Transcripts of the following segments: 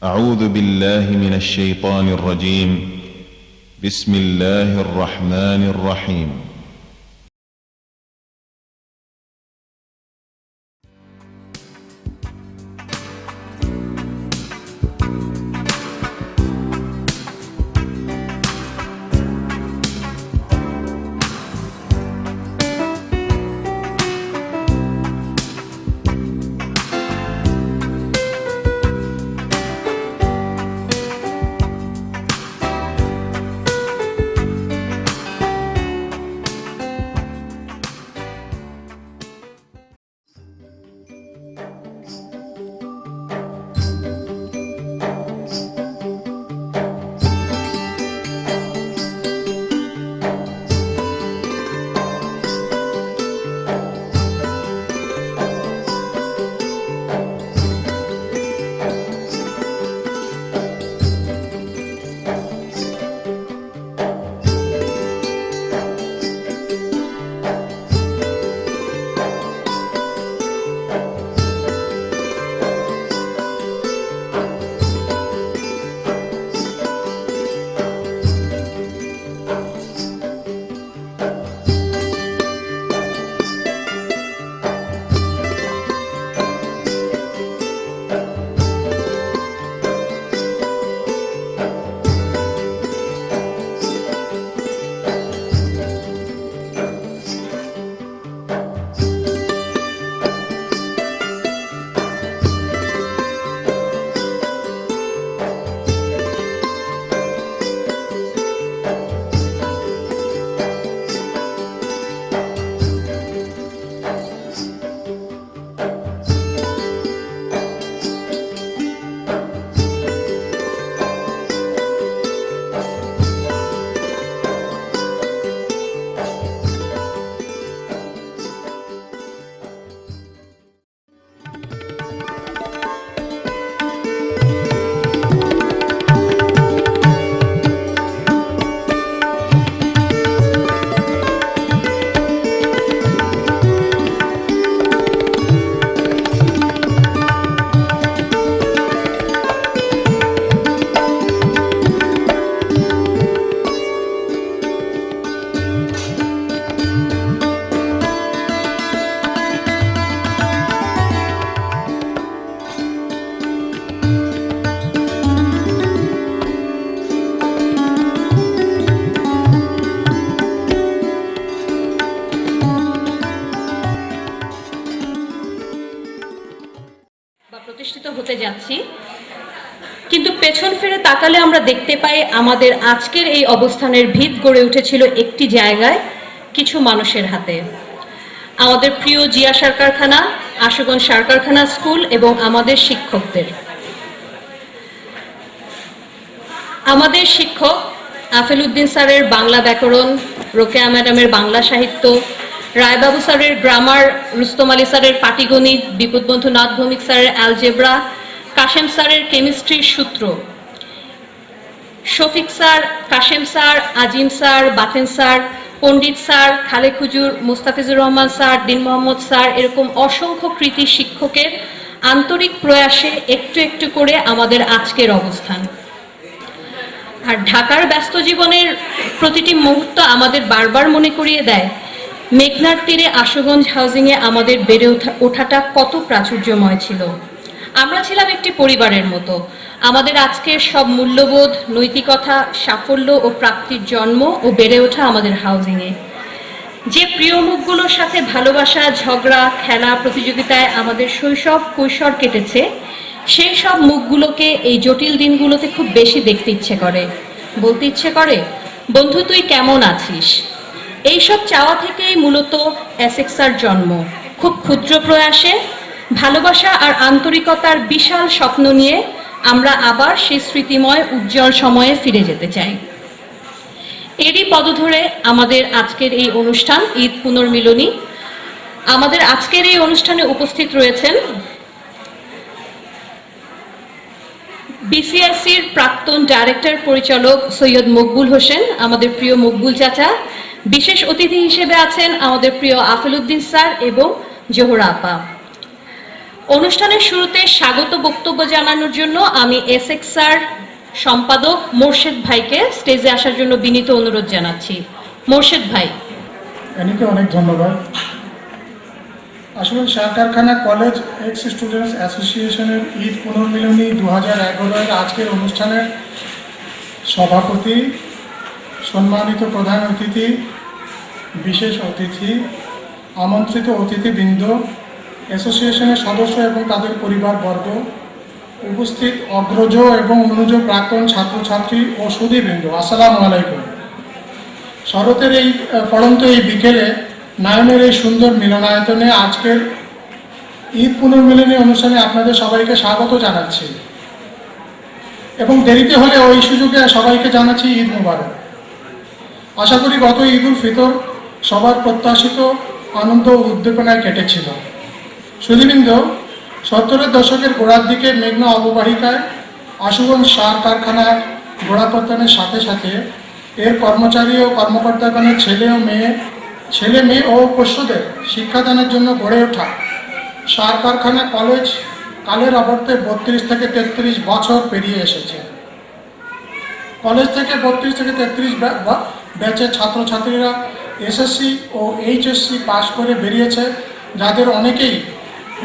أعوذ بالله من الشيطان الرجيم بسم الله الرحمن الرحيم প্রতিষ্ঠিত হতে যাচ্ছি, কিন্তু পেছন ফিরে তাকালে আমরা দেখতে পাই আমাদের আজকের এই অবস্থানের ভিত গড়ে উঠেছিল একটি জায়গায় কিছু মানুষের হাতে। আমাদের প্রিয় জিয়া সার কারখানা, আশুগঞ্জ সার কারখানা স্কুল এবং আমাদের শিক্ষকদের। আমাদের শিক্ষক আফেল উদ্দিন স্যারের বাংলা ব্যাকরণ, রোকেয়া ম্যাডামের বাংলা সাহিত্য, রায়বাবু স্যারের গ্রামার, রুস্তম আলী স্যারের পাটিগণিত, বিপদবন্ধু নাথ ভৌমিক স্যারের অ্যালজেব্রা, কাশেম স্যারের কেমিস্ট্রির সূত্র, শফিক স্যার, কাশেম স্যার, আজিম স্যার, বাতেন স্যার, পণ্ডিত স্যার, খালেক হুজুর, মুস্তাফিজুর রহমান স্যার, দিন মোহাম্মদ স্যার, এরকম অসংখ্য কৃতি শিক্ষকের আন্তরিক প্রয়াসে একটু একটু করে আমাদের আজকের অবস্থান। আর ঢাকার ব্যস্ত জীবনের প্রতিটি মুহূর্ত আমাদের বারবার মনে করিয়ে দেয় মেঘনার তীরে আশুগঞ্জ হাউজিংয়ে আমাদের বেড়ে ওঠাটা কত প্রাচুর্যময় ছিল। আমরা ছিলাম একটি পরিবারের মতো। আমাদের আজকের সব মূল্যবোধ, নৈতিকতা, সাফল্য ও প্রাপ্তির জন্ম ও বেড়ে ওঠা আমাদের হাউজিংয়ে। যে প্রিয় মুখগুলোর সাথে ভালোবাসা, ঝগড়া, খেলা, প্রতিযোগিতায় আমাদের শৈশব কৈশোর কেটেছে, সেই সব মুখগুলোকে এই জটিল দিনগুলোতে খুব বেশি দেখতে ইচ্ছে করে। বলতে ইচ্ছে করে, বন্ধু তুই কেমন আছিস? এইসব চাওয়া থেকেই মূলত এসএক্সআর জন্ম। খুব ক্ষুদ্র প্রয়াসে, ভালোবাসা আর আন্তরিকতার বিশাল স্বপ্ন নিয়ে আমরা আবার সেই স্মৃতিময় উজ্জ্বল সময়ে ফিরে যেতে চাই। এরই পদধরে আমাদের আজকের এই অনুষ্ঠান ঈদ পুনর্মিলনী। আমাদের আজকের এই অনুষ্ঠানে উপস্থিত রয়েছেন বিসিআরসির প্রাক্তন ডাইরেক্টর পরিচালক সৈয়দ মকবুল হোসেন, আমাদের প্রিয় মকবুল চাচা। বিশেষ অতিথি হিসেবে আছেন আমাদের প্রিয় আফেল উদ্দিন স্যার এবং জোহরা আপা। অনুষ্ঠানের শুরুতে স্বাগত বক্তব্য জানানোর জন্য আমি এসএক্স স্যার সম্পাদক মোর্শেদ ভাইকে স্টেজে আসার জন্য বিনীত অনুরোধ জানাচ্ছি। মোর্শেদ ভাই। এনিকে অনেক ধন্যবাদ। আসলে সার কারখানা কলেজ এক্স স্টুডেন্টস অ্যাসোসিয়েশনের ঈদ পুনর্মিলনী 2011-এর আজকের অনুষ্ঠানের সভাপতি, সম্মানিত প্রধান অতিথি, বিশেষ অতিথি, আমন্ত্রিত অতিথিবৃন্দ, অ্যাসোসিয়েশনের সদস্য এবং তাদের পরিবারবর্গ, উপস্থিত অগ্রজ এবং অনুজ প্রাক্তন ছাত্রছাত্রী ও সুধীবৃন্দ, আসসালামু আলাইকুম। শরতের এই পড়ন্ত এই বিকেলে নায়নের এই সুন্দর মিলনায়তনে আজকের ঈদ পুনর্মিলনী অনুষ্ঠানে আপনাদের সবাইকে স্বাগত জানাচ্ছি এবং দেরিতে হলে ওই সুযোগে সবাইকে জানাচ্ছি ঈদ মুবারক। আশা করি গত ঈদ উল ফিতর সবার প্রত্যাশিত আনন্দ ও উদ্দীপনায় কেটেছিল। সুধীবৃন্দ, 70-এর দশকের গোড়ার দিকে মেঘনা অববাহিকায় আশুগঞ্জ সার কারখানার গোড়াপত্তনের সাথে সাথে এর কর্মচারী ও কর্মকর্তাগণের ছেলে মেয়ে ও পোষ্যদের শিক্ষাদানের জন্য গড়ে ওঠা সার কারখানা কলেজ কালের আবর্তে 32 থেকে 33 বছর পেরিয়ে এসেছে। কলেজ থেকে 32 থেকে 33 ব্যাচের ছাত্রছাত্রীরা এসএসসি ও এইচএসসি পাশ করে বেরিয়েছে, যাদের অনেকেই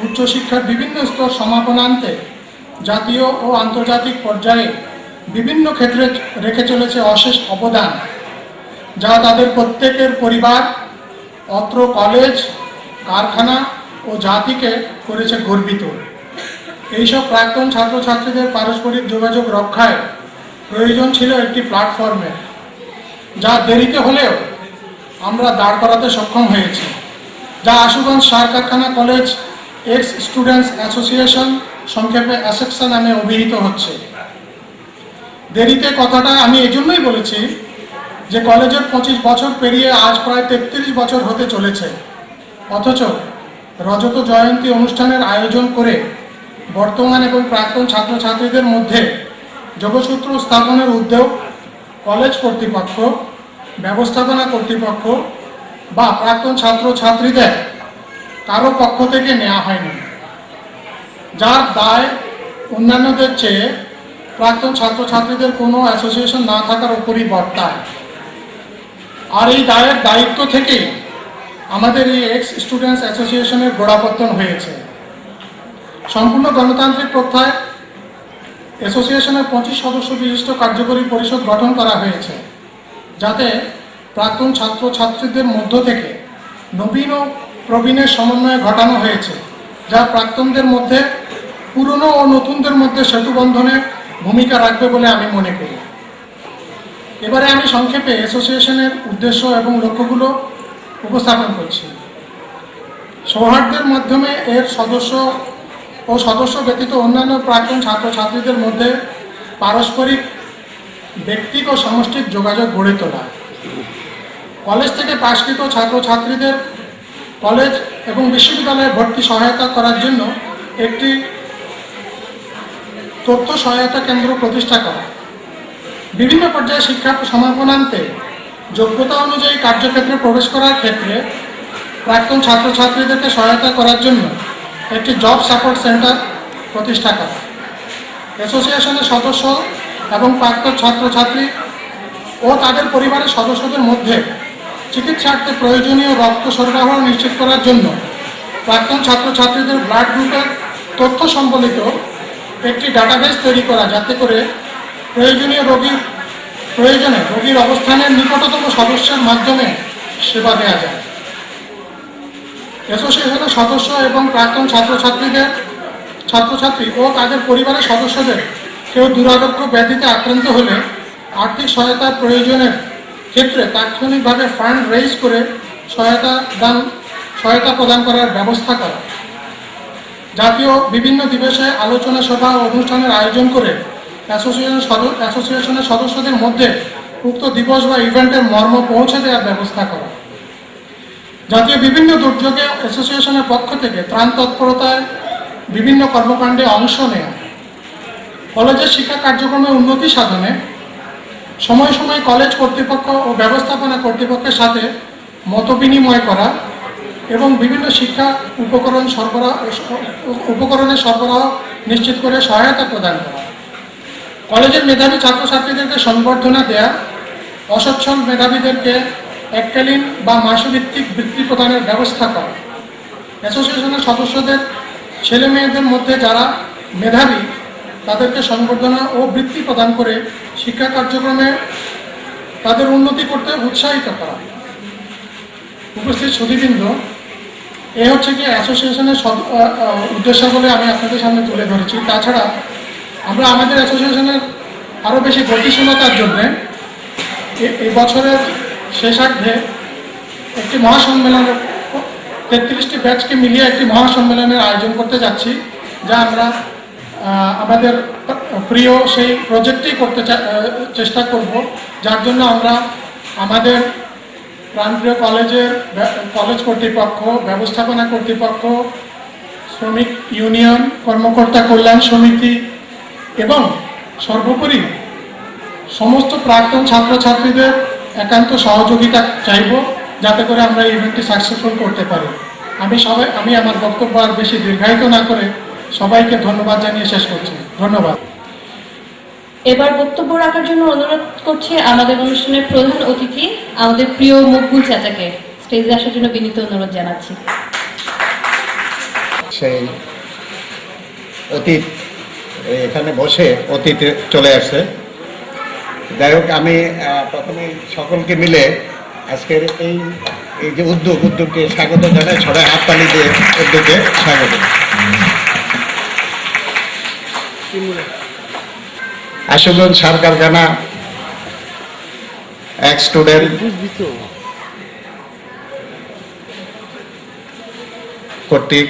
উচ্চশিক্ষার বিভিন্ন স্তর সমাপন আনতে জাতীয় ও আন্তর্জাতিক পর্যায়ে বিভিন্ন ক্ষেত্রে রেখে চলেছে অশেষ অবদান, যা তাদের প্রত্যেকের পরিবার, অত্র কলেজ, কারখানা ও জাতিকে করেছে গর্বিত। এইসব প্রাক্তন ছাত্রছাত্রীদের পারস্পরিক যোগাযোগ রক্ষায় প্রয়োজন ছিল একটি প্ল্যাটফর্মের, যা দেরিতে হলেও আমরা দাঁড় করাতে সক্ষম হয়েছি, যা আশুগঞ্জ সার কারখানা কলেজ এক্স স্টুডেন্টস অ্যাসোসিয়েশন, সংক্ষেপে অ্যাসেক্সা নামে অভিহিত হচ্ছে। দেরিতে কথাটা আমি এজন্যই বলেছি যে কলেজের 25 বছর পেরিয়ে আজ প্রায় 33 বছর হতে চলেছে, অথচ রজত জয়ন্তী অনুষ্ঠানের আয়োজন করে বর্তমান এবং প্রাক্তন ছাত্রছাত্রীদের মধ্যে যোগসূত্র স্থাপনের উদ্যোগ কলেজ কর্তৃপক্ষ, ব্যবস্থাপনা কর্তৃপক্ষ বা প্রাক্তন ছাত্রছাত্রীদের কারো পক্ষ থেকে নেওয়া হয়নি, যার দায় অন্যান্যদের চেয়ে প্রাক্তন ছাত্রছাত্রীদের কোনো অ্যাসোসিয়েশন না থাকার উপরই বর্তায়। আর এই দায়ের দায়িত্ব থেকে আমাদের এই এক্স স্টুডেন্টস অ্যাসোসিয়েশনের গোড়াপত্তন হয়েছে। সম্পূর্ণ গণতান্ত্রিক প্রথায় অ্যাসোসিয়েশনের 25 সদস্য বিশিষ্ট কার্যকরী পরিষদ গঠন করা হয়েছে, যাতে প্রাক্তন ছাত্রছাত্রীদের মধ্য থেকে নবীন ও প্রবীণের সমন্বয় ঘটানো হয়েছে, যা প্রাক্তনদের মধ্যে পুরনো ও নতুনদের মধ্যে সেতুবন্ধনে ভূমিকা রাখবে বলে আমি মনে করি। এবারে আমি সংক্ষেপে অ্যাসোসিয়েশনের উদ্দেশ্য এবং লক্ষ্যগুলো উপস্থাপন করছি। সৌহার্দ্যের মাধ্যমে এর সদস্য ব্যতীত অন্যান্য প্রাক্তন ছাত্রছাত্রীদের মধ্যে পারস্পরিক ব্যক্তিক ও সামষ্টিক যোগাযোগ গড়ে তোলা, কলেজ থেকে পাশকৃত ছাত্রছাত্রীদের কলেজ এবং বিশ্ববিদ্যালয়ে ভর্তি সহায়তা করার জন্য একটি তথ্য সহায়তা কেন্দ্র প্রতিষ্ঠা করা, বিভিন্ন পর্যায়ে শিক্ষা সমাপন আনতে যোগ্যতা অনুযায়ী কার্যক্ষেত্রে প্রবেশ করার ক্ষেত্রে প্রাক্তন ছাত্রছাত্রীদেরকে সহায়তা করার জন্য একটি জব সাপোর্ট সেন্টার প্রতিষ্ঠা করা, অ্যাসোসিয়েশনের সদস্য এবং প্রাক্তন ছাত্রছাত্রী ও তাদের পরিবারের সদস্যদের মধ্যে চিকিৎসার্থে প্রয়োজনীয় রক্ত সরবরাহ নিশ্চিত করার জন্য প্রাক্তন ছাত্রছাত্রীদের ব্লাড গ্রুপের তথ্য সম্বলিত একটি ডাটাবেস তৈরি করা, যাতে করে প্রয়োজনে রোগীর অবস্থানের নিকটতম সদস্যের মাধ্যমে সেবা দেওয়া যায়। অ্যাসোসিয়েশনের সদস্য এবং প্রাক্তন ছাত্রছাত্রী ও তাদের পরিবারের সদস্যদের কেউ দুরারোগ্য ব্যাধিতে আক্রান্ত হলে আর্থিক সহায়তার প্রয়োজনের ক্ষেত্রে তাৎক্ষণিকভাবে ফান্ড রেইজ করে সহায়তা প্রদান করার ব্যবস্থা করা, জাতীয় বিভিন্ন দিবসে আলোচনা সভা ও অনুষ্ঠানের আয়োজন করে অ্যাসোসিয়েশনের সদস্যদের মধ্যে উক্ত দিবস বা ইভেন্টের মর্ম পৌঁছে দেওয়ার ব্যবস্থা করা, জাতীয় বিভিন্ন দুর্যোগে অ্যাসোসিয়েশনের পক্ষ থেকে ত্রাণ তৎপরতায় বিভিন্ন কর্মকাণ্ডে অংশ নেওয়া, কলেজের শিক্ষা কার্যক্রমের উন্নতি সাধনে সময় সময় কলেজ কর্তৃপক্ষ ও ব্যবস্থাপনা কর্তৃপক্ষের সাথে মতবিনিময় করা এবং বিভিন্ন শিক্ষা উপকরণের সরবরাহ নিশ্চিত করে সহায়তা প্রদান করা, কলেজের মেধাবী ছাত্রছাত্রীদেরকে সংবর্ধনা দেয়া, অসচ্ছল মেধাবীদেরকে এককালীন বা মাসভিত্তিক বৃত্তি প্রদানের ব্যবস্থা করা, অ্যাসোসিয়েশনের সদস্যদের ছেলে মেয়েদের মধ্যে যারা মেধাবী তাদেরকে সংবর্ধনা ও বৃত্তি প্রদান করে শিক্ষা কার্যক্রমে তাদের উন্নতি করতে উৎসাহিত করা। উপস্থিত সুধীবৃন্দ, এ হচ্ছে কি অ্যাসোসিয়েশনের উদ্দেশ্য বলে আমি আপনাদের সামনে তুলে ধরেছি। তাছাড়া আমরা আমাদের অ্যাসোসিয়েশনের আরও বেশি গতিশীলতার জন্য এই বছরের শেষার্ধে একটি মহাসম্মেলনের 33টি ব্যাচকে মিলিয়ে একটি মহাসম্মেলনের আয়োজন করতে যাচ্ছি, যা আমরা আমাদের প্রিয় সেই প্রজেক্টই করতে চেষ্টা করব, যার জন্য আমরা আমাদের প্রাণপ্রিয় কলেজ কর্তৃপক্ষ, ব্যবস্থাপনা কর্তৃপক্ষ, শ্রমিক ইউনিয়ন, কর্মকর্তা কল্যাণ সমিতি এবং সর্বোপরি সমস্ত প্রাক্তন ছাত্রছাত্রীদের একান্ত সহযোগিতা চাইব, যাতে করে আমরা এই ইভেন্টটি সাকসেসফুল করতে পারি। আমি আমার বক্তব্য আর বেশি দীর্ঘায়িত না করে সবাইকে ধন্যবাদ জানিয়ে শেষ করছি। ধন্যবাদ। এবার বক্তব্য রাখার জন্য অনুরোধ করছি আমাদের অনুষ্ঠানের প্রধান অতিথি, আমাদের প্রিয় মকবুল চাচাকে স্টেজে আসার জন্য বিনীত অনুরোধ জানাচ্ছি। সেই অতীত এখানে বসে অতীতে চলে আসছে। যাই হোক, আমি প্রথমে সকলকে মিলে আজকের এই যে উদ্যোগকে স্বাগত জানাই। সবাই হাততালি দিয়ে উদ্যোগে স্বাগত। আশুগঞ্জ সার কারখানা এক স্টুডেন্ট কর্তৃক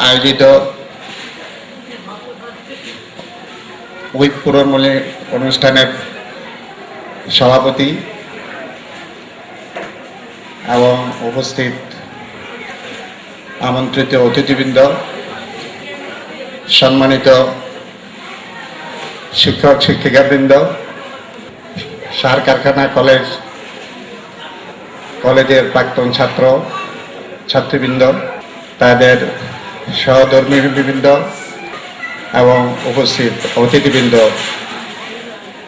আয়োজিত উইক পুনর্মূল্য অনুষ্ঠানের সভাপতি এবং উপস্থিত আমন্ত্রিত অতিথিবৃন্দ, সম্মানিত শিক্ষক শিক্ষিকাবৃন্দ, সার কারখানা কলেজের প্রাক্তন ছাত্র ছাত্রীবৃন্দ, তাদের সহধর্মীবৃন্দ এবং উপস্থিত অতিথিবৃন্দ,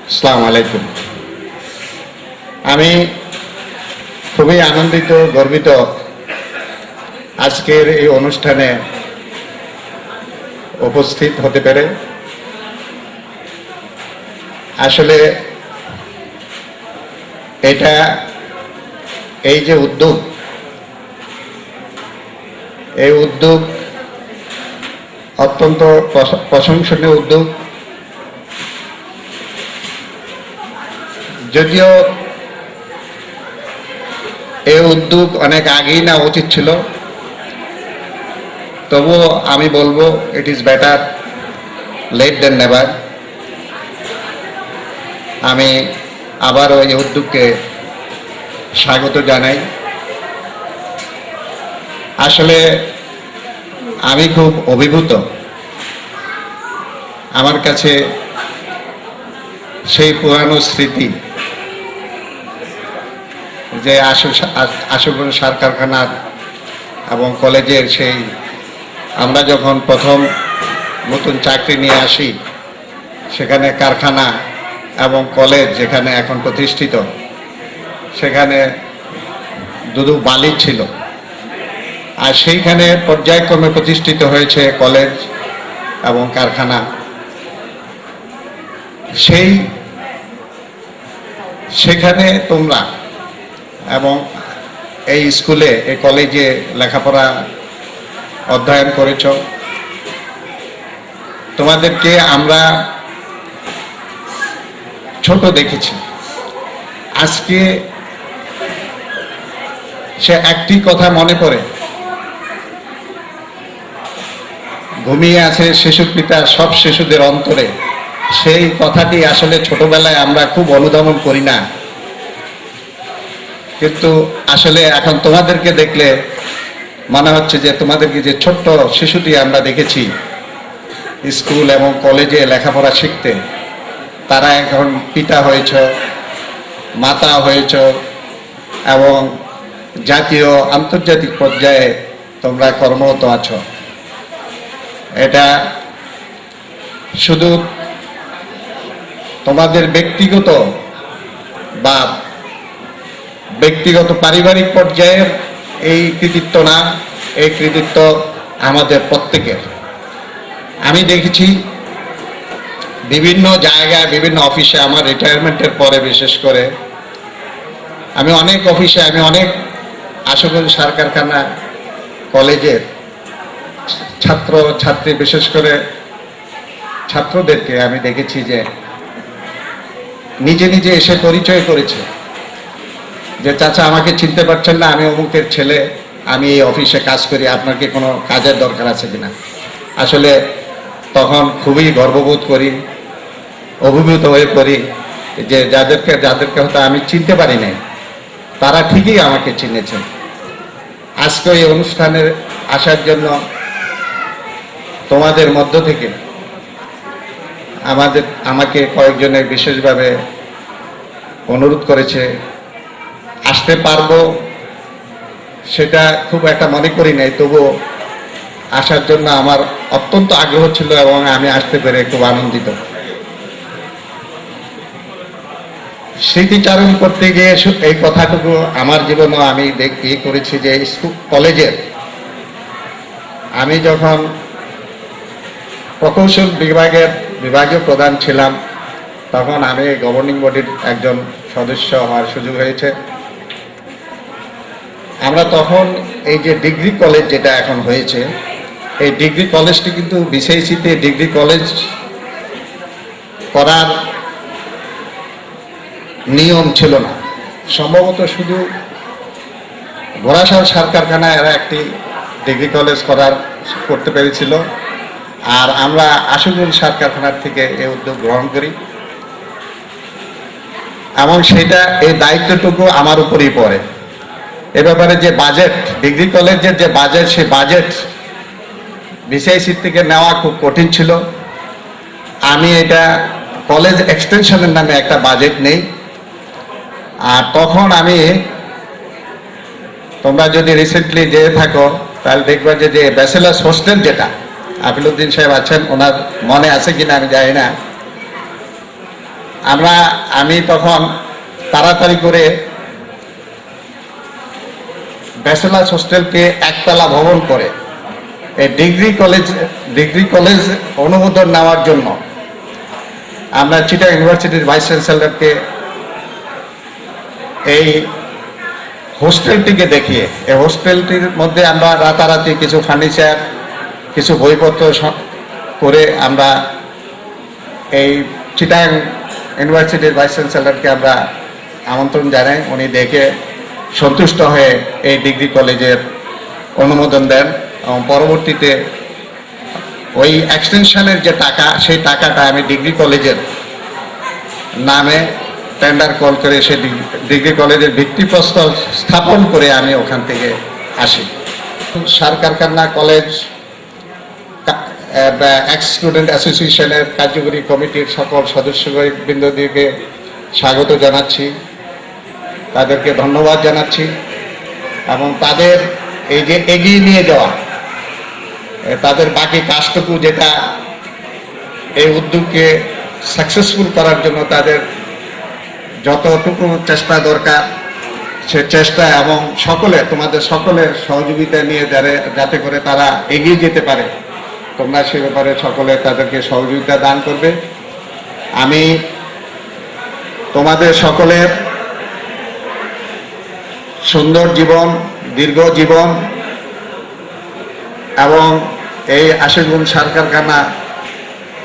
আসসালামু আলাইকুম। আমি খুবই আনন্দিত, গর্বিত আজকের এই অনুষ্ঠানে উপস্থিত হতে পেরে। আসলে এটা এই যে উদ্যোগ, এই উদ্যোগ অত্যন্ত প্রশংসনীয় উদ্যোগ। যদিও এই উদ্যোগ অনেক আগেই না উচিত ছিল, তবুও আমি বলবো it is better late than never. আমি আবারও এই উদ্যোগকে স্বাগত জানাই। আসলে আমি খুব অভিভূত। আমার কাছে সেই পুরানো স্মৃতি, যে আশুগঞ্জ সার কারখানার এবং কলেজের সেই আমরা যখন প্রথম নতুন চাকরি নিয়ে আসি, সেখানে কারখানা এবং কলেজ যেখানে এখন প্রতিষ্ঠিত, সেখানে দুদু বালি ছিল, আর সেইখানে পর্যায়ক্রমে প্রতিষ্ঠিত হয়েছে কলেজ এবং কারখানা। সেখানে তোমরা এবং এই স্কুলে, এই কলেজে লেখাপড়া অধ্যয়ন করেছ। তোমাদেরকে আমরা ছোট দেখেছি। আজকে সে একটি কথা মনে পড়ে, ঘুমিয়ে আছে শিশুর পিতা সব শিশুদের অন্তরে। সেই কথাটি আসলে ছোটবেলায় আমরা খুব অনুধাবন করি না, কিন্তু আসলে এখন তোমাদেরকে দেখলে মনে হচ্ছে যে তোমাদেরকে যে ছোট্ট শিশুটি আমরা দেখেছি স্কুল এবং কলেজে লেখাপড়া শিখতে, তারা এখন পিতা হয়েছ, মাতা হয়েছ এবং জাতীয় আন্তর্জাতিক পর্যায়ে তোমরা কর্মরত আছো। এটা শুধু তোমাদের ব্যক্তিগত পারিবারিক পর্যায়ের এই কৃতিত্ব না, এই কৃতিত্ব আমাদের প্রত্যেকের। আমি দেখেছি বিভিন্ন জায়গায়, বিভিন্ন অফিসে, আমার রিটায়ারমেন্টের পরে বিশেষ করে আমি অনেক অফিসে, আমি অনেক আশুগঞ্জ সার কারখানা কলেজের ছাত্র ছাত্রী, বিশেষ করে ছাত্রদেরকে আমি দেখেছি যে নিজে নিজে এসে পরিচয় করেছে যে চাচা আমাকে চিনতে পারছেন না, আমি অমুকের ছেলে, আমি এই অফিসে কাজ করি, আপনার কি কোনো কাজের দরকার আছে কিনা। আসলে তখন খুবই গর্ববোধ করি, অভিভূত হয়ে পড়ি যে যাদেরকে হয়তো আমি চিনতে পারি নাই, তারা ঠিকই আমাকে চিনেছেন। আজকে এই অনুষ্ঠানে আসার জন্য তোমাদের মধ্য থেকে আমাকে কয়েকজনের বিশেষভাবে অনুরোধ করেছে, আসতে পারবো সেটা খুব একটা মনে করি নাই, তবুও আসার জন্য আমার অত্যন্ত আগ্রহ ছিল এবং আমি আসতে পেরে খুব আনন্দিত। স্মৃতিচারণ করতে গিয়ে এই কথাটুকু আমার জীবনে আমি করেছি যে স্কুল কলেজের আমি যখন প্রকৌশল বিভাগীয় প্রধান ছিলাম, তখন আমি গভর্নিং বডির একজন সদস্য হওয়ার সুযোগ হয়েছে। আমরা তখন এই যে ডিগ্রি কলেজ যেটা এখন হয়েছে, এই ডিগ্রি কলেজটি কিন্তু বিসিআইসিতে ডিগ্রি কলেজ করার নিয়ম ছিল না। সম্ভবত শুধু ঘোড়াশাল সার কারখানায় এরা একটি ডিগ্রি কলেজ করতে পেরেছিল, আর আমরা আশুগঞ্জ সার কারখানার থেকে এই উদ্যোগ গ্রহণ করি এবং সেটা এই দায়িত্বটুকু আমার উপরই পড়ে। এ ব্যাপারে যে বাজেট, ডিগ্রি কলেজের যে বাজেট, সেই বাজেট বিসিআইসি থেকে নেওয়া খুব কঠিন ছিল। আমি এটা কলেজ এক্সটেনশনের নামে একটা বাজেট নেই, আর তখন তোমরা যদি রিসেন্টলি যেয়ে থাকো তাহলে দেখবে যে ব্যাচেলার্স হোস্টেল যেটা আফিলউদ্দিন সাহেব আছেন, ওনার মনে আছে কিনা আমি জানি না, আমি তখন তাড়াতাড়ি করে ব্যাচেলার্স হোস্টেলকে একতলা ভবন করে এই ডিগ্রি কলেজ অনুমোদন নেওয়ার জন্য আমরা চিটাগাং ইউনিভার্সিটির ভাইস চ্যান্সেলরকে এই হোস্টেলটিকে দেখিয়ে, এই হোস্টেলটির মধ্যে আমরা রাতারাতি কিছু ফার্নিচার, কিছু বইপত্র করে আমরা এই চিটাগাং ইউনিভার্সিটির ভাইস চ্যান্সেলরকে আমরা আমন্ত্রণ জানাই। উনি দেখে সন্তুষ্ট হয়ে এই ডিগ্রি কলেজের অনুমোদন দেন এবং পরবর্তীতে ওই এক্সটেনশনের যে টাকা, সেই টাকাটা আমি ডিগ্রি কলেজের নামে টেন্ডার কল করে সে ডিগ্রি কলেজের ভিত্তিপ্রস্তর স্থাপন করে আমি ওখান থেকে আসি। সার কারখানা কলেজ এক্স স্টুডেন্ট অ্যাসোসিয়েশনের কার্যকরী কমিটির সকল সদস্যবৃন্দদেরকে স্বাগত জানাচ্ছি, তাদেরকে ধন্যবাদ জানাচ্ছি এবং তাদের এই যে এগিয়ে নিয়ে যাওয়া, তাদের বাকি কাজটুকু যেটা এই উদ্যোগকে সাকসেসফুল করার জন্য তাদের যতটুকু চেষ্টা দরকার সে চেষ্টা এবং তোমাদের সকলের সহযোগিতা নিয়ে যাতে করে তারা এগিয়ে যেতে পারে, তোমরা সে ব্যাপারে সকলে তাদেরকে সহযোগিতা দান করবে। আমি তোমাদের সকলের সুন্দর জীবন, দীর্ঘ জীবন এবং এই আশুগঞ্জ সার কারখানা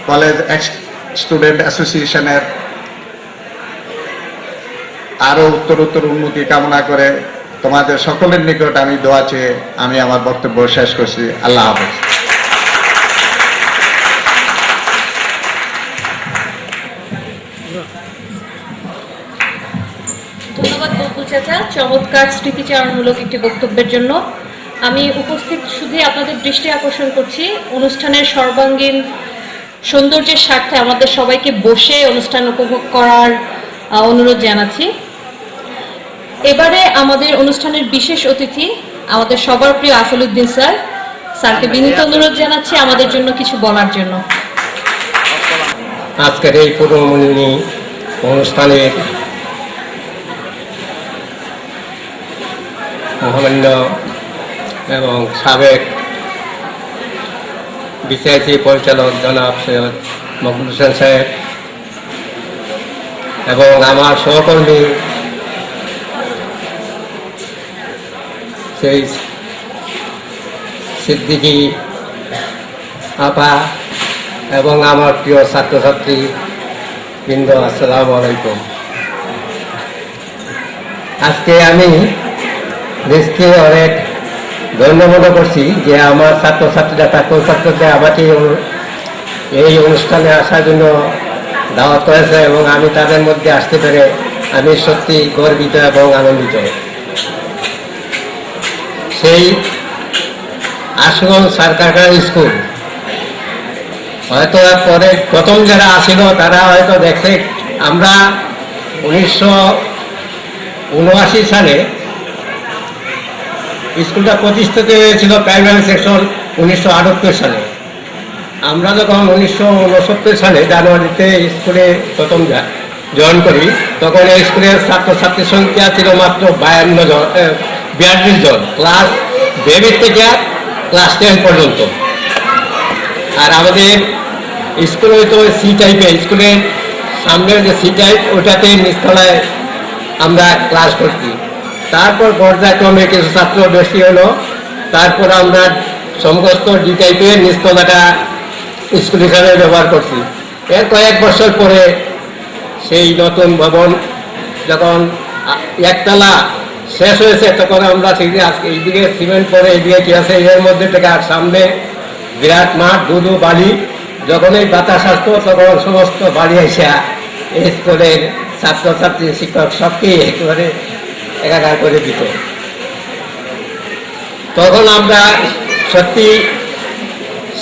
কলেজ এক্স স্টুডেন্ট অ্যাসোসিয়েশনের আরো উত্তরোত্তর উন্নতি কামনা করে তোমাদের সকলের নিকট আমি দোয়া চেয়ে আমি আমার বক্তব্য শেষ করছি। আল্লাহ হাফেজ। ধন্যবাদ বকুল চাচা চমৎকার স্মৃতিচারণমূলক একটি বক্তব্যের জন্য। আমি উপস্থিত শুধু আপনাদের দৃষ্টি আকর্ষণ করছি, অনুষ্ঠানের সর্বাঙ্গীন সৌন্দর্যের স্বার্থে আমাদের সবাইকে বসে অনুষ্ঠান উপভোগ করার অনুরোধ জানাচ্ছি। এবারে আমাদের অনুষ্ঠানের বিশেষ অতিথি আমাদের সবার প্রিয় আফলউদ্দিন স্যার, স্যারকে বিনীত অনুরোধ জানাচ্ছি আমাদের জন্য কিছু বলার জন্য। আজকের এই পুরোমনি অনুষ্ঠানের মহামান্য এবং সাবেক বিসিআইসি পরিচালক জনাব সৈয়দ মকবুল হোসেন সাহেব এবং আমার সহকর্মী সেই সিদ্দিকী আপা এবং আমার প্রিয় ছাত্রছাত্রী বৃন্দ, আসসালামু আলাইকুম। আজকে আমি দেশকে অনেক ধন্য মনে করছি যে আমার ছাত্রছাত্রীরা ছাত্রছাত্রীরা আমাকে এই অনুষ্ঠানে আসার জন্য দাওয়াত করেছে এবং আমি তাদের মধ্যে আসতে পেরে আমি সত্যি গর্বিত এবং আনন্দিত। সেই আশুগঞ্জ সরকারি স্কুল হয়তো পরে প্রথম যারা আসিল তারা হয়তো দেখছে আমরা 1979 সালে স্কুলটা প্রতিষ্ঠিত হয়েছিল প্রাইমারি সেকশন 1978 সালে। আমরা যখন 1969 সালে জানুয়ারিতে স্কুলে প্রথম জয়েন করি তখন এই স্কুলের ছাত্রছাত্রীর সংখ্যা ছিল মাত্র 42 জন, ক্লাস বেবি থেকে ক্লাস 10 পর্যন্ত। আর আমাদের স্কুল হয়তো সি টাইপের, স্কুলের সামনের যে সি টাইপ ওটাতে নিচতলায় আমরা ক্লাস করছি। তারপর পর্যায়ক্রমে কিছু ছাত্র বেশি হলো, তারপর আমরা সমস্ত ডি টাইপের নিচতলাটা স্কুল হিসাবে ব্যবহার করছি। এর কয়েক বছর পরে সেই নতুন ভবন যখন একতলা শেষ হয়েছে তখন আমরা ঠিক আজকে এইদিকে সিমেন্ট করে এইদিকে কি আছে এর মধ্যে থেকে আর সামনে বিরাট মাঠ ধুধু বালি, যখন এই বাতাস আসতো তখন সমস্ত বাড়ি এসে এই স্কুলের ছাত্রছাত্রী শিক্ষক সবকে একেবারে একাকার করে দিত। তখন আমরা সত্যি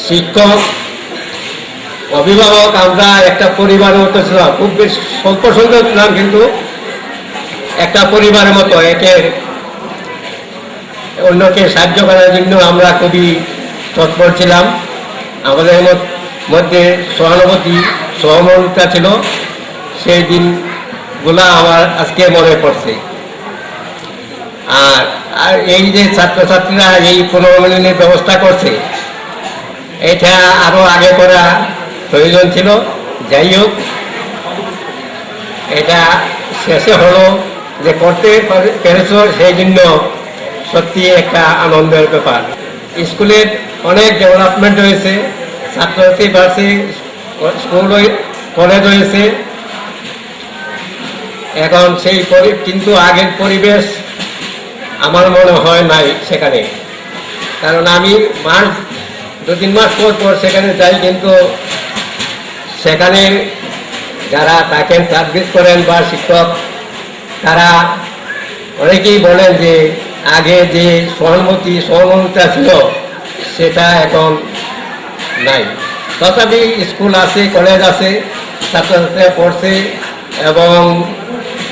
শিক্ষক অভিভাবক আমরা একটা পরিবারের মতো ছিলাম, খুব বেশ স্বল্প সংখ্যক ছিলাম কিন্তু একটা পরিবারের মতো একে অন্যকে সাহায্য করার জন্য আমরা খুবই তৎপর ছিলাম। আমাদের মধ্যে সহানুভূতি সহমর্মিতা ছিল, সেই দিনগুলা আমার আজকে মনে পড়ছে। আর এই যে ছাত্রছাত্রীরা এই পুনর্মিলনের ব্যবস্থা করছে এটা আরো আগে করা প্রয়োজন ছিল। যাই হোক, এটা শেষে হলো যে করতে পেরেছ, সেই জন্য সত্যি একটা আনন্দের ব্যাপার। স্কুলের অনেক ডেভেলপমেন্ট হয়েছে, ছাত্রছাত্রী বাড়ছে, স্কুল কলেজ হয়েছে এখন সেই কিন্তু আগের পরিবেশ আমার মনে হয় নাই সেখানে। কারণ আমি মাস 2-3 মাস পর সেখানে যাই, কিন্তু সেখানে যারা থাকেন সার্ভিস করেন বা শিক্ষক তারা অনেকেই বলেন যে আগে যে সহমর্মিতা ছিল সেটা এখন নাই। তথাপি স্কুল আছে, কলেজ আছে, ছাত্রছাত্রীরা পড়ছে এবং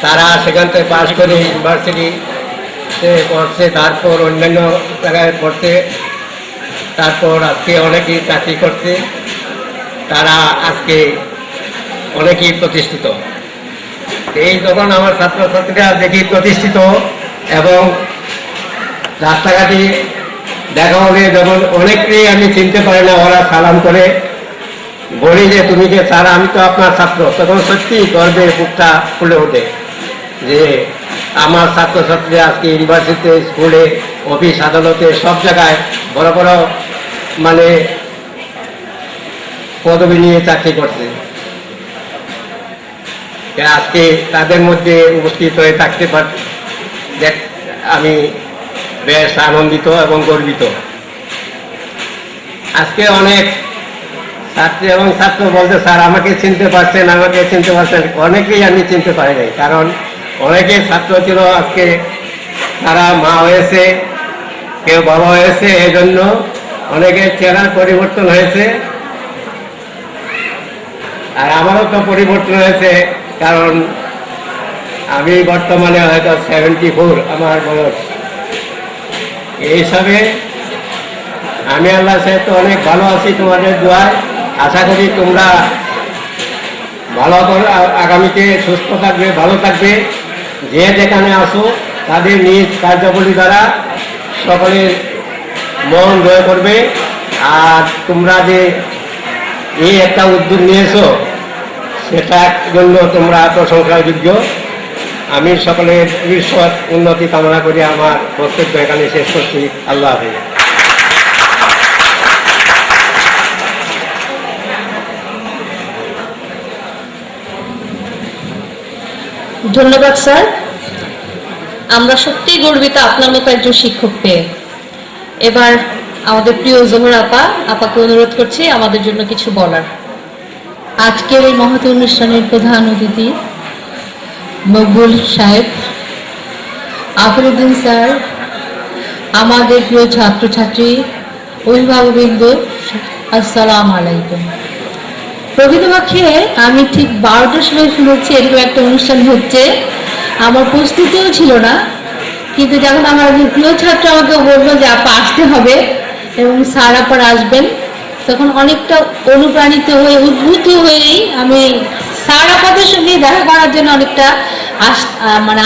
তারা সেখান থেকে পাশ করে ইউনিভার্সিটিতে পড়ছে, তারপর অন্যান্য জায়গায় পড়ছে, তারপর আজকে অনেকেই চাকরি করছে, তারা আজকে অনেকেই প্রতিষ্ঠিত। এই যখন আমার ছাত্রছাত্রীরা দেখি প্রতিষ্ঠিত এবং রাস্তাঘাটে দেখা হলে যখন অনেকেই আমি চিনতে পারি না, ওরা সালাম করে বলি যে তুমি যে স্যার আমি তো আপনার ছাত্র, তখন সত্যি গর্বে বুকটা ফুলে ওঠে যে আমার ছাত্রছাত্রীরা আজকে ইউনিভার্সিটিতে, স্কুলে, অফিস আদালতে সব জায়গায় বড় বড় মানে পদবি নিয়ে চাকরি করছে। আজকে তাদের মধ্যে উপস্থিত হয়ে থাকতে আমি বেশ আনন্দিত এবং গর্বিত। আজকে অনেক ছাত্রী এবং ছাত্র বলতে স্যার আমাকে চিনতে পারছেন, অনেকেই আমি চিনতে পারি নাই, কারণ অনেকে ছাত্র ছিল আজকে তারা মা হয়েছে, কেউ বাবা হয়েছে, এই জন্য অনেকের চেহারার পরিবর্তন হয়েছে। আর আমারও তো পরিবর্তন হয়েছে, কারণ আমি বর্তমানে হয়তো 74 আমার বয়স। এই হিসাবে আমি আল্লাহ সাহেব তো অনেক ভালো আছি তোমাদের দোয়ায়। আশা করি তোমরা ভালো করে আগামীতে সুস্থ থাকবে, ভালো থাকবে। যে যেখানে আসো তাদের নিজ কার্যাবলী দ্বারা সকলের মন জয় করবে। আর তোমরা যে এই একটা উদ্যোগ নিয়েছো সেটার জন্য তোমরা প্রশংসার যোগ্য। আমি সকলের ভবিষ্যৎ উন্নতি কামনা করি আমার বক্তব্য এখানে শেষ করছি। আল্লাহ হাফেজ। ধন্যবাদ স্যার। আমরা সত্যিই গর্বিত আপনার মতো একজন শিক্ষক পেয়ে। এবার আমাদের প্রিয় জোহর আপাকে অনুরোধ করছি আমাদের জন্য কিছু বলার। আজকের এই মহৎ অনুষ্ঠানের প্রধান অতিথি মকবুল সাহেব, আফরুদ্দিন স্যার, আমাদের প্রিয় ছাত্রছাত্রী, অভিভাবকবৃন্দ, আসসালামু আলাইকুম। প্রকৃতপক্ষে আমি ঠিক 12টার সময় শুনেছি এরকম একটা অনুষ্ঠান হচ্ছে। আমার প্রস্তুতিও ছিল না, কিন্তু যখন আমার প্রিয় ছাত্র আমাকে বললো যে আপা আসতে হবে এবং স্যার আপার আসবেন, তখন অনেকটা অনুপ্রাণিত হয়ে উদ্বুদ্ধ হয়েই আমি স্যার আপাদের সঙ্গে দেখা করার জন্য অনেকটা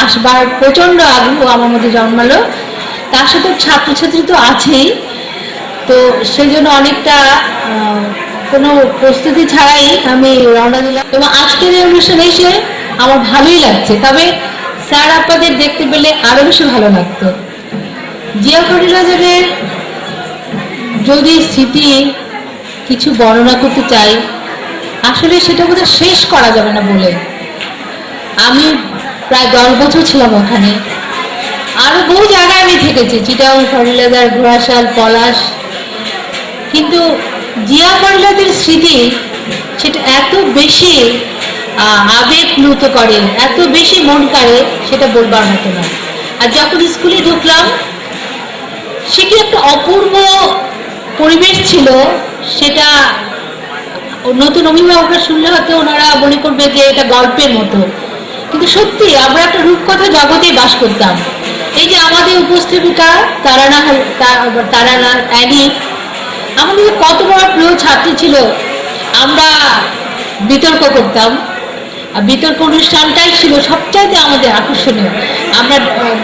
আসবার প্রচণ্ড আগ্রহ আমার মধ্যে জন্মালো। তার সাথে ছাত্রছাত্রী তো আছেই, তো সেই জন্য অনেকটা কোনো প্রস্তুতি ছাড়াই আমি রওনা দিলাম এবং আজকের এই অনুষ্ঠানে এসে আমার ভালোই লাগছে। তবে স্যার আপনাদের দেখতে পেলে আরো বেশি ভালো লাগতো। জিয়া ফরিলাজের যদি স্মৃতি কিছু বর্ণনা করতে চাই, আসলে সেটা বোধহয় শেষ করা যাবে না বলে। আমি প্রায় 10 বছর ছিলাম ওখানে, আরো বহু জায়গায় আমি থেকেছি, চিটাং, ফরিলাদার, ঘোড়াশাল, পলাশ, কিন্তু জিয়া ফরিলাদের স্মৃতি সেটা এত বেশি আবেগপ্লুত করে, এত বেশি মন কাড়ে, সেটা বলবার মতো না। আর যখন স্কুলে ঢুকলাম, সেটি একটা অপূর্ব পরিবেশ ছিল। সেটা নতুন অভিভাবকরা শুনলে হয়তো ওনারা মনে করবে যে এটা গল্পের মতো, কিন্তু সত্যি আমরা একটা রূপকথা জগতে বাস করতাম। এই যে আমাদের উপস্থাপিকা তারানা অ্যানি, আমাদের কত বড় প্রিয় ছাত্রী ছিল। আমরা বিতর্ক করতাম, আর বিতর্ক অনুষ্ঠানটাই ছিল সবচাইতে আমাদের আকর্ষণীয়। আমরা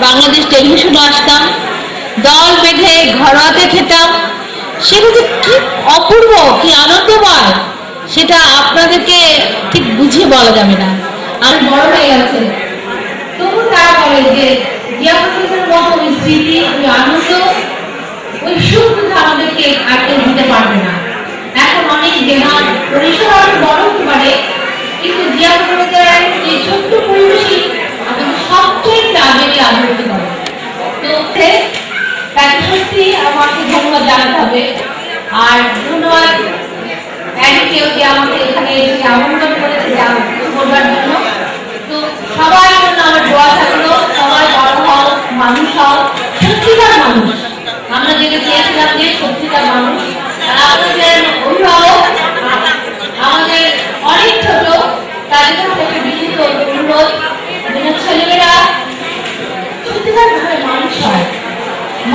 বাংলাদেশ টেলিভিশনে আসতাম, দল বেঁধে ঘরোয়াতে খেতাম। সেটা যে কি অপূর্ব, কি আনন্দময়, সেটা আপনাদেরকে ঠিক বুঝিয়ে বলা যাবে না। আর বড় হয়ে গেছে, তবু তারা বলে যে জিয়াফরের মতো ওই স্মৃতি, ওই আনন্দ, ওই সুখ আমাদেরকে আটকে দিতে পারবে না। এখন অনেক দেহার পরিসর অনেক বড় হতে পারে, কিন্তু জিয়াফরের এই ছোট্ট পরিবেশই আমাদের সবচেয়ে আবেগে আবৃত করে। তো তাকে সত্যি আমাকে ধন্যবাদ জানাতে হবে। আর ধন্যবাদ অ্যানিকেও যে আমাকে এখানে এসে আমন্ত্রণ করেছে বলবার জন্য। তো সবার জন্য আমার দোয়া থাকলো, সবাই বড় হও, মানুষ হও, সত্যিকার মানুষ। আমরা যেটা চেয়েছিলাম যে সত্যিকার মানুষ। আমাদের অভিভাবক, আমাদের অনেক ছোট, তাদের থেকে বিনীত অনুরোধ যেন ছেলেমেয়েরা সত্যিকার ভাবে মানুষ হয়,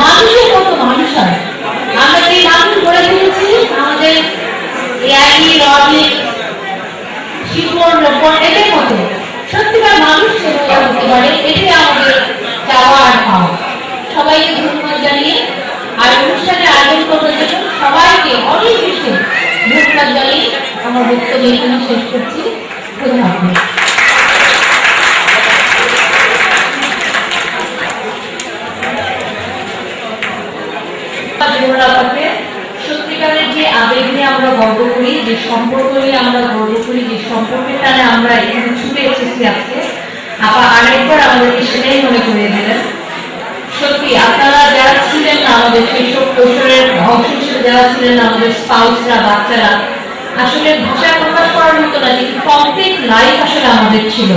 মানুষের মতো মানুষ হয়। আমরা যে মানুষ গড়ে তুলেছি, আমাদের ইয়ানি, রবি, শিবন, রব্বন, এদের মতো সত্যিকার মানুষ হতে পারে, এটাই আমাদের চাওয়া আর পাওয়া। সবাইকে ধন্যবাদ জানিয়ে আর অনুষ্ঠানের আয়োজন করার জন্য সবাইকে অনেক বেশি ধন্যবাদ জানিয়ে আমার বক্তব্য এখানে শেষ করছি। ধন্যবাদ। সত্যিকারের যে আবেগ নিয়ে আমরা গর্ব করি, যে সম্পর্ক নিয়ে আমরা গর্ব করি, যে সম্পর্কের টানে আমরা এখানে ছুটে এসেছি আজকে, আবার আরেকবার আমাদেরকে সেটাই মনে করিয়ে দিলেন। সত্যি আপনারা যারা ছিলেন না আমাদের শৈশব কৈশোরের অংশ হিসেবে, যারা ছিলেন আমাদের স্পাউসরা, বাচ্চারা, আসলে ভাষায় প্রকাশ করার মতো না, কিন্তু কমপ্লিট লাইফ আসলে আমাদের ছিল।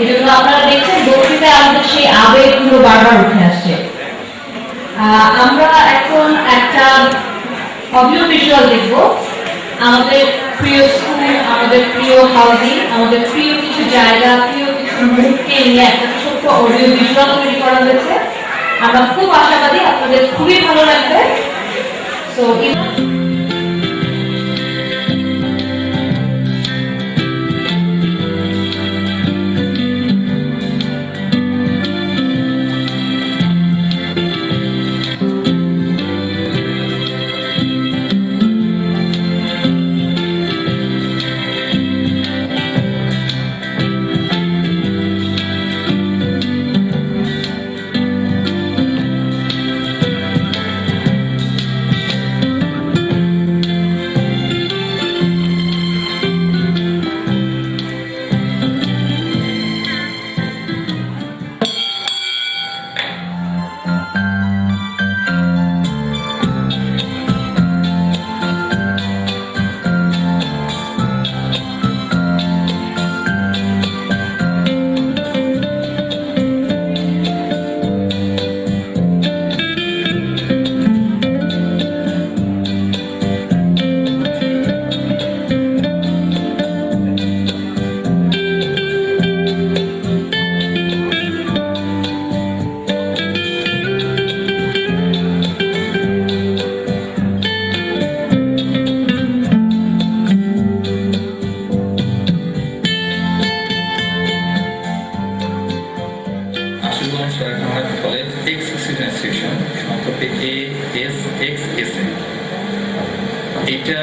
এই জন্য আপনারা দেখছেন বক্তৃতায় আমাদের সেই আবেগগুলো বারবার উঠে আসছে। আমরা এখন একটা অডিও ভিজুয়াল দেখব। আমাদের প্রিয় স্কুল, আমাদের প্রিয় হাউজিং, আমাদের প্রিয় কিছু জায়গা, প্রিয় কিছু মুহূর্তকে নিয়ে একটা অসংখ্য অডিও ভিজুয়াল তৈরি করা হয়েছে। আমরা খুব আশাবাদী আপনাদের খুবই ভালো লাগবে। সো কলেজ এক্স ইনস্টিটিউশন সম্পর্কে ASXSN, এটা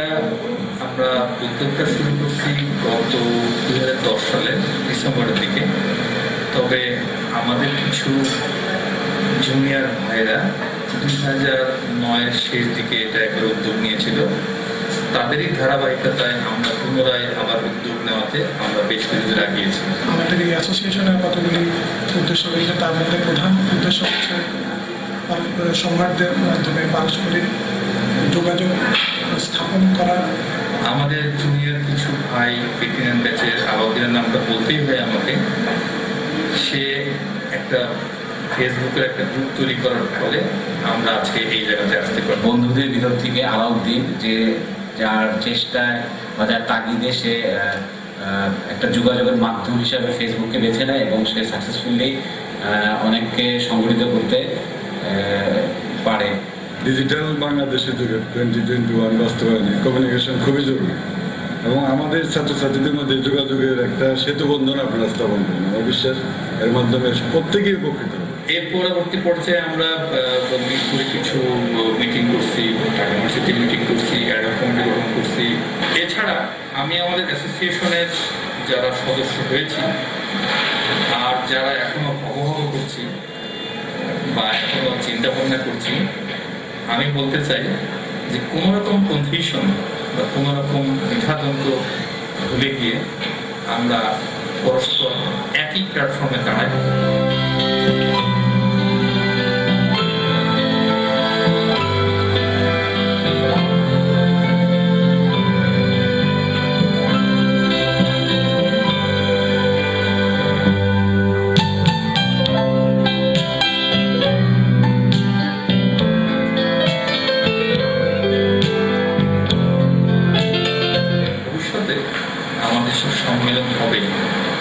আমরা উদ্যোগটা শুরু করছি গত 2010 সালের ডিসেম্বরের দিকে। তবে আমাদের কিছু জুনিয়র ভাইরা 2009-এর শেষ দিকে এটা একটা উদ্যোগ নিয়েছিল। তাদেরই ধারাবাহিকতায় আমরা পুনরায় আবার উদ্যোগ নেওয়াতে আমরা বেশ কিছু লাগিয়েছি। আমাদের এই অ্যাসোসিয়েশনের কতগুলি উদ্দেশ্য রয়েছে, তার মধ্যে প্রধান উদ্দেশ্য হচ্ছে সংবাদদের মাধ্যমে পারস্পরিক যোগাযোগ স্থাপন করা। আমাদের জুনিয়র কিছু ভাই 89 ব্যাচের আবাদিনের নামটা বলতেই হয় আমাকে, সে একটা ফেসবুকের একটা গ্রুপ তৈরি করার ফলে আমরা আজকে এই জায়গাতে আসতে পারি। বন্ধুদের ভিতর থেকে আলাউদ্দিন, যে যার চেষ্টায় বা যার তাগিদে সে একটা যোগাযোগের মাধ্যম হিসাবে ফেসবুককে বেছে নেয় এবং সে সাকসেসফুলি অনেককে সংগঠিত করতে পারে। ডিজিটাল বাংলাদেশের যুগে 2021 বাস্তবায়নে কমিউনিকেশন খুবই জরুরি এবং আমাদের ছাত্রছাত্রীদের মধ্যে যোগাযোগের একটা সেতু বন্ধন আপনারা স্থাপন করেন। আমার বিশ্বাস এর মাধ্যমে প্রত্যেকেই উপকৃত। এর পরবর্তী পর্যায়ে আমরা বন্ধুপুরে কিছু মিটিং করছি, ঢাকা ইউনিভার্সিটি মিটিং করছি, অ্যাডহক কমিটি গঠন করছি। এছাড়া আমি আমাদের অ্যাসোসিয়েশনের যারা সদস্য হয়েছি আর যারা এখনো অবগত করছি বা এখনো চিন্তা ভাবনা করছি, আমি বলতে চাই যে কোনো রকম কনফিউশন বা কোনো রকম দ্বিধাদ্বন্দ্ব ভুলে গিয়ে আমরা পরস্পর একই প্ল্যাটফর্মে দাঁড়াই। আমাদের সব সম্মেলন হবে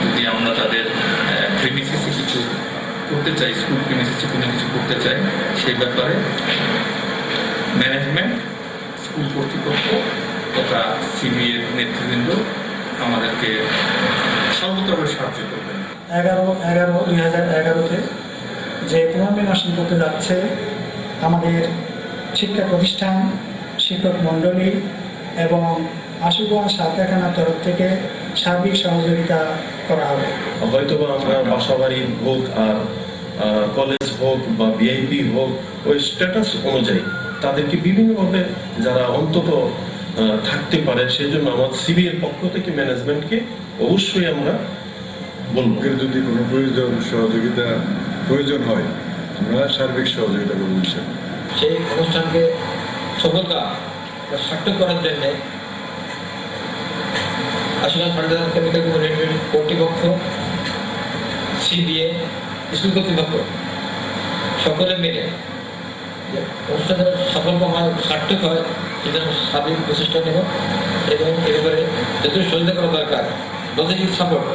যদি আমরা তাদের প্রিমিসিসে কিছু করতে চাই, স্কুল প্রিমিসিসে কোনো কিছু করতে চাই, সেই ব্যাপারে ম্যানেজমেন্ট, স্কুল কর্তৃপক্ষ তথা সিবিএর নেতৃবৃন্দ আমাদেরকে সর্বতভাবে সাহায্য করবেন। 11/11/2011-তে যে পুনর্নির্বাচন করতে যাচ্ছে, আমাদের শিক্ষা প্রতিষ্ঠান, শিক্ষক মণ্ডলী এবং আশুগঞ্জ সাতকাখানার তরফ থেকে সার্বিক সহযোগিতা করা হবে। হয়তোবা আমরা বাসাবাড়ি হোক আর কলেজ হোক বা ভিআইপি হোক, ওই স্ট্যাটাস অনুযায়ী তাদেরকে বিভিন্নভাবে যারা অন্তত থাকতে পারে, সেই জন্য আমার সিবিএর পক্ষ থেকে ম্যানেজমেন্টকে অবশ্যই আমরা বলব, যদি কোনো সহযোগিতা প্রয়োজন হয় আমরা সার্বিক সহযোগিতা করব। সেই অনুষ্ঠানকে সফলতা সার্থক করার জন্য আশুগঞ্জ ফার্টিলাইজার কেমিক্যাল কোঅপারেটিভ কর্তৃপক্ষ, সিবিএ, স্কুল কর্তৃপক্ষ সকলে মিলে অনুষ্ঠানের সার্থক হয় সেটা সার্বিক প্রচেষ্টা নেব এবং এ ব্যাপারে যতটুকু সহযোগিতা করা দরকার লজিস্টিক সাপোর্ট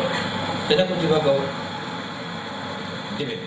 সেটা কর্তৃপক্ষ দেবেন।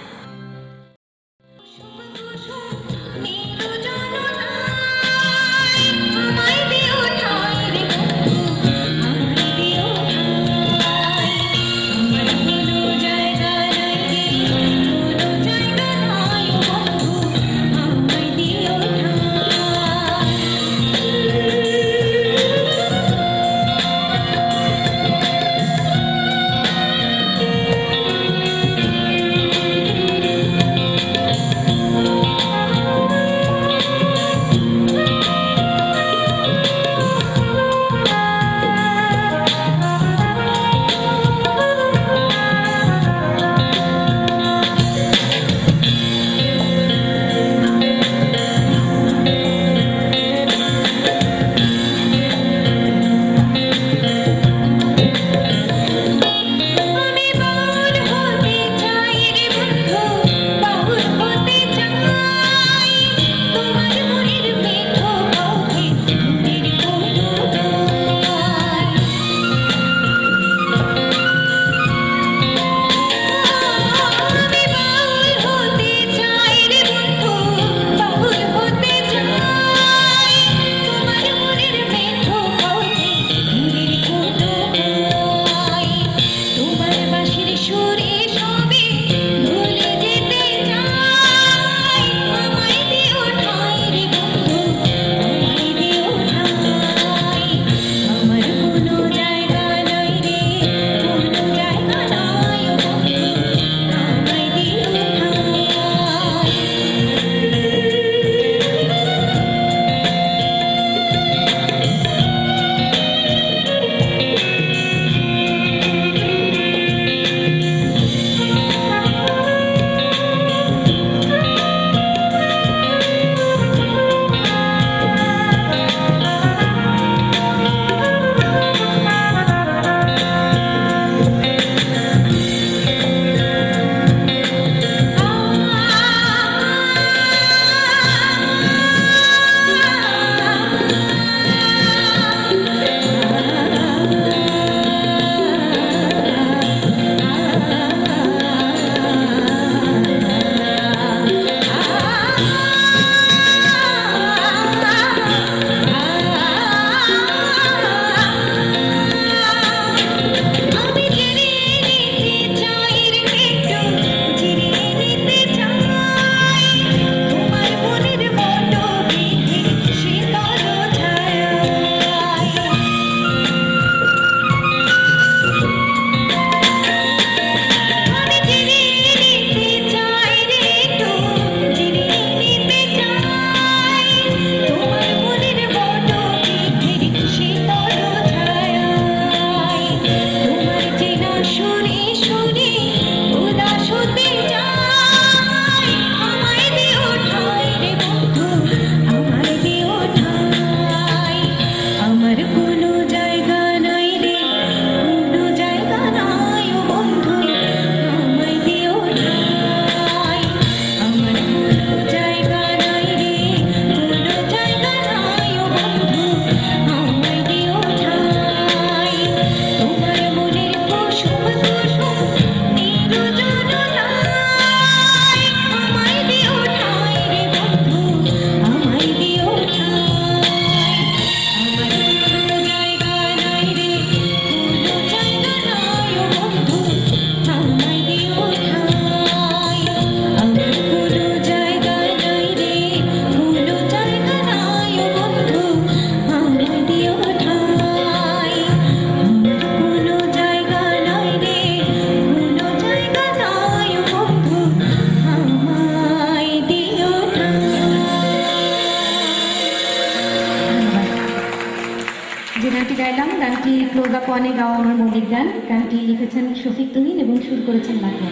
গাইলাম গানটি ক্লোজ আপ ওয়ানে গাওয়া আমার মৌলিক গান। গানটি লিখেছেন শফিক তুহিন এবং সুর করেছেন লাকি।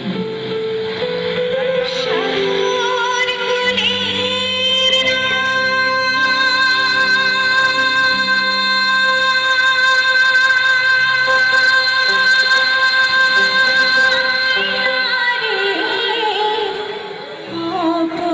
Oh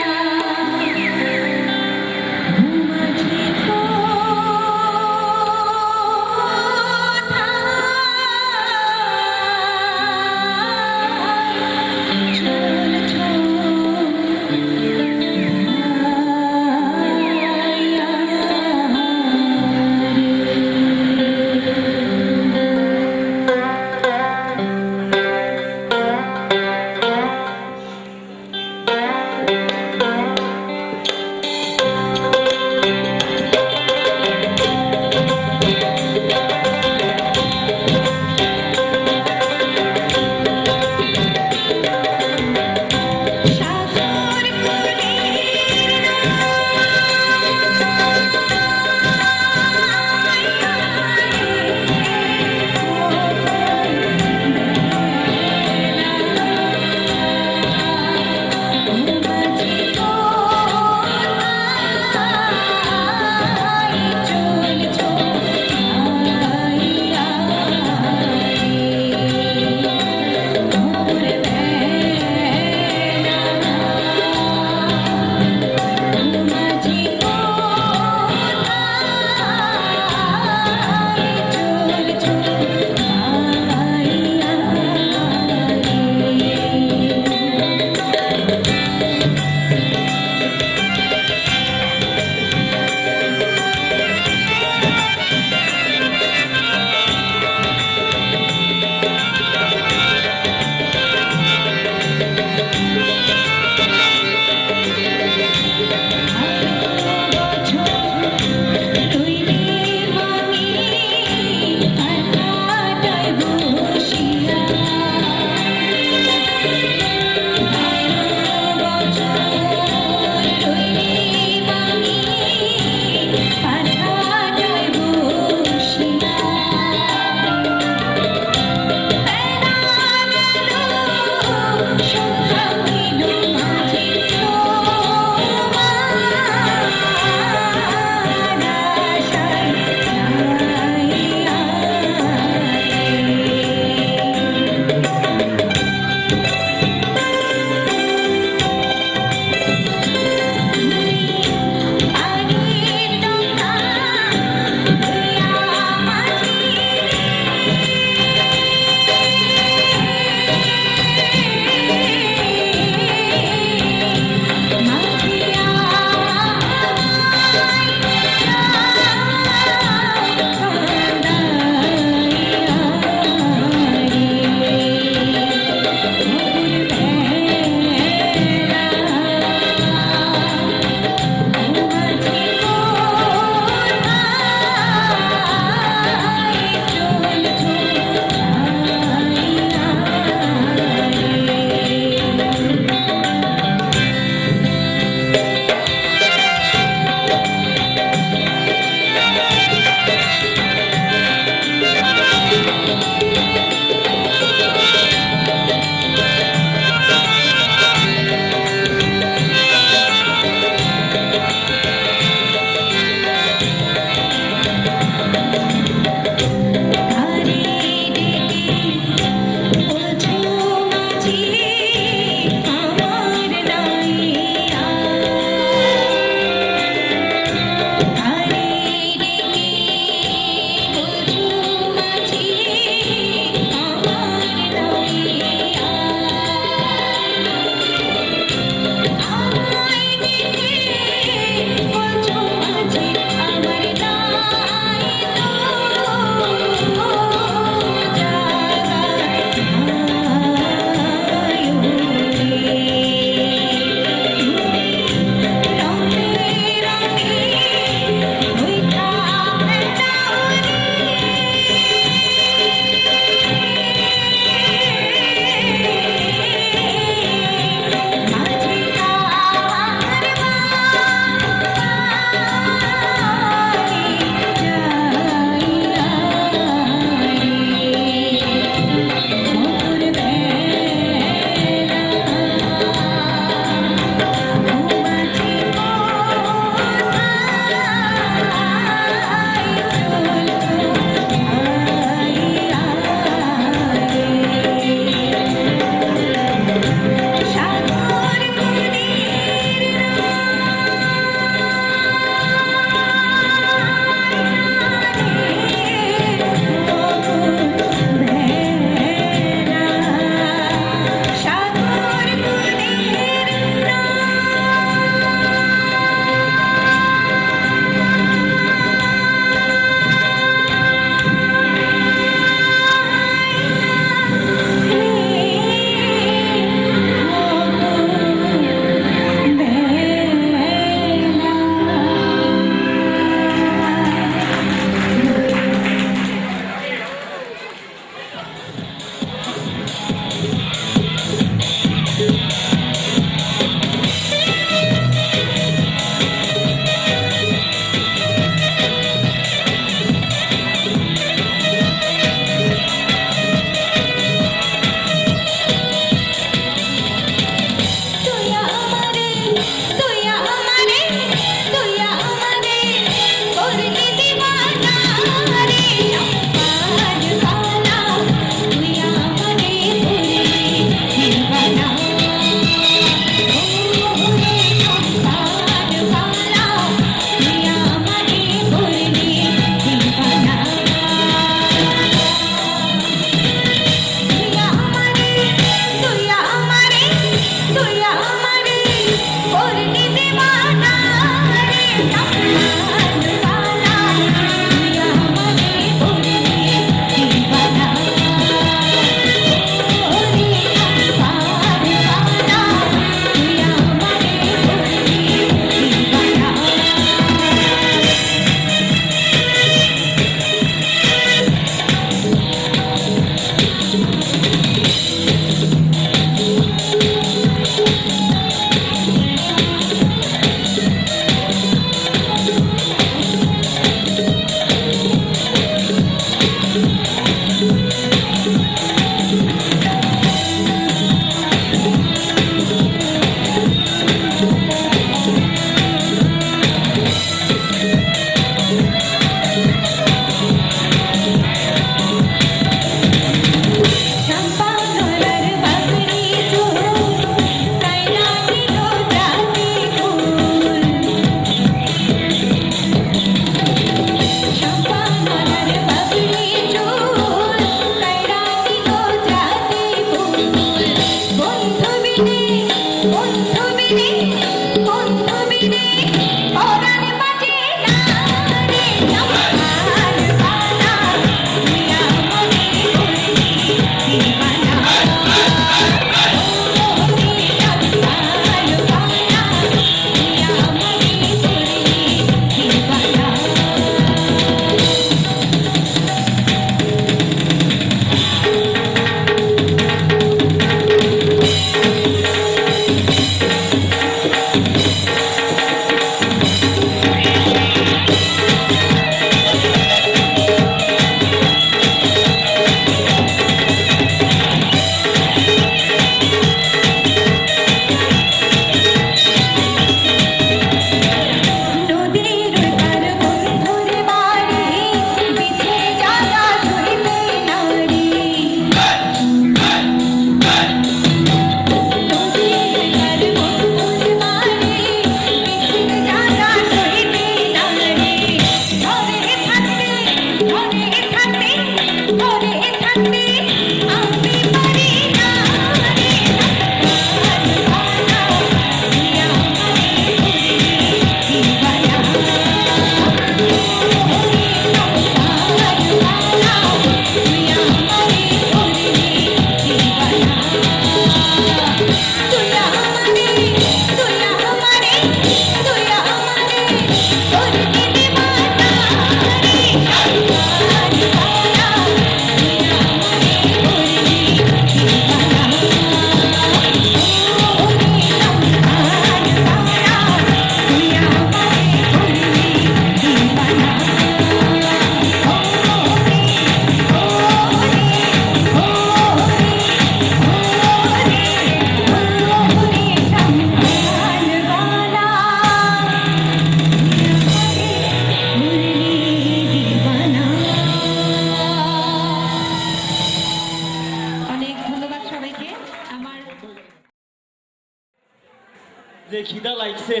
লাগছে।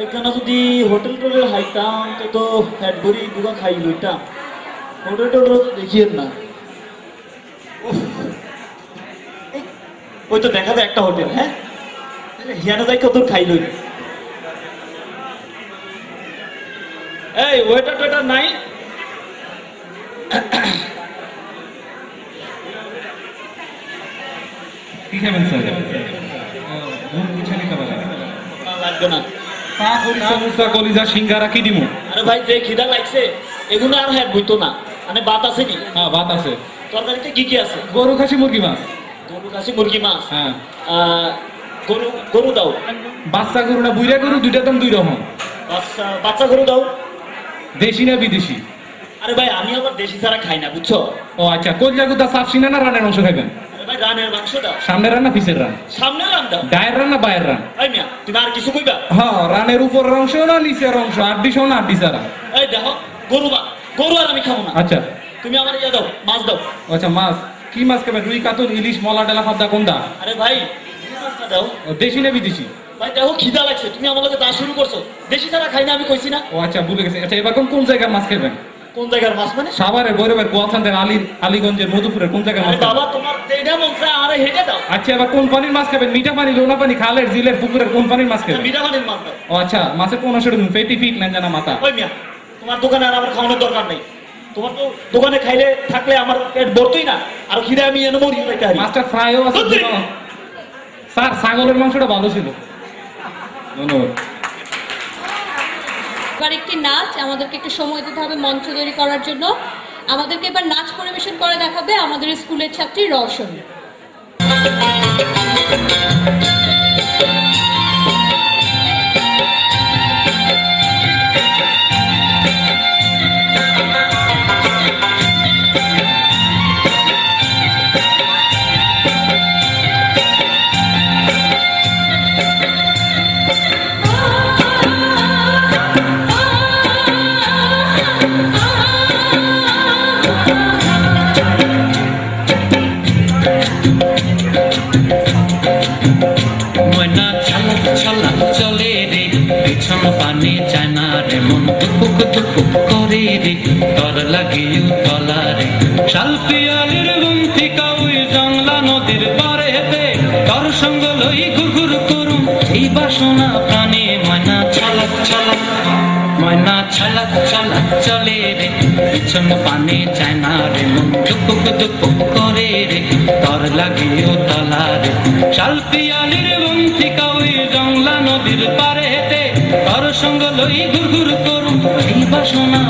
এখানে যদি হোটেল টোটেল হাইতাম তো ফ্যাট ভরি দুগা খাই লইতাম। হোটেল টোটেল তো দেখিয়েন না। ওই তো দেখা যায় একটা হোটেল, হ্যাঁ হিয়ানো যাই কত খাই লই। এই ওয়েটার টোয়েটার নাই? কি খাবেন স্যার? লাগবে না। সমোসা কলিজা সিঙ্গারা কি দিমু? আরে ভাই যে খিদা লাগছে এগুলো আর হ্যাঁ বইতো না। মানে ভাত আছে নি? হ্যাঁ ভাত আছে। তরকারিতে কি কি আছে? গরু খাসি মুরগি মাছ। গরু খাসি মুরগি মাছ। হ্যাঁ। গরু গরু দাও। বাচ্চা গরু না বুইরা গরু দুইটা দাম দুই রকম। বাচ্চা গরু দাও। দেশি না বিদেশি? আরে ভাই আমি আবার দেশি ছাড়া খাই না বুঝছো। ও আচ্ছা, কলিজা গুদা সাফসিনা না রানের অংশ খাবেন? আরে ভাই রানের মাংস দাও। সামনের রান না পিছের রান? সামনে রান দাও। গায়ের রান না বাইরের রান? এই মিয়া তুমি আর কিছু কইবা? হ্যাঁ, রানের উপরের অংশ না নিচের অংশ, আড্ডি সহ না আড্ডি ছাড়া? এই দেখো গরু আর আমি খাবো না। আচ্ছা তুমি আমার ইয়া দাও, মাছ দাও। আচ্ছা মাছ কি মাছ খাবেন? রুই, কাতল, ইলিশ, মলা, ডেলা, ফাদ্দা কোনটা? আরে ভাই মাছটা দাও। দেশি না বিদেশি? ভাই দেখো খিদা লাগছে, তুমি আমার লগে দাঁড় শুরু করছো। দেশি ছাড়া খাই না আমি কইছি না? ও আচ্ছা ভুলে গেছি। আচ্ছা এবার কোন জায়গার মাছ খাবেন? কোন জায়গার মাছ মানে? সাভারের, ভৈরবের, গোয়ালসান্দের, আলীগঞ্জের, মধুপুরের কোন জায়গার মাছ আরে খাবেন? বাবা তোমার যেটা মন চায় আরে হেঁটে দাও। আচ্ছা এবার কোন পানির মাছ খাবেন? মিঠা পানি, লোনা পানি, খালের, জিলের, পুকুরের কোন পানির মাছ খাবেন? মিঠা পানির মাছ দাও। ও আচ্ছা, মাছের কোন অংশ পেটি, ফিট না জানা মাথা? ওই মিয়া তোমার দোকানে আর আমার খাওয়ানোর দরকার নেই। তোমার তো দোকানে খাইলে থাকলে আমার পেট ভরতই না, আর খিদে আমি এনে মরি যাইতে পারি। মাছটা ফ্রাইও আছে। স্যার ছাগলের মাংসটা ভালো ছিল। ধন্যবাদ। এবার একটি নাচ, আমাদেরকে একটু সময় দিতে হবে মঞ্চ তৈরি করার জন্য। আমাদেরকে এবার নাচ পরিবেশন করে দেখাবে আমাদের স্কুলের ছাত্রী রওশন। চলে রে পিছন পানে যায় না রে, মন টুপুক টুপুক করে রে, তর লাগে তলা রে। শাল পিয়ালির গুমতি কাউই জংলা নদীর পারে হেতে, তর সঙ্গ লই ঘুরঘুর করুম এই বাসনা প্রাণে। ময়না ছলাক ছলাক, ময়না ছলাক ছলাক চলে রে পিছন পানে যায় না রে, মন টুপুক টুপুক করে রে, তর লাগে তলা রে। শাল পিয়ালির গুমতি কাউই জংলা নদীর পারে হেতে, তর সঙ্গ লই ঘুরঘুর করুম এই বাসনা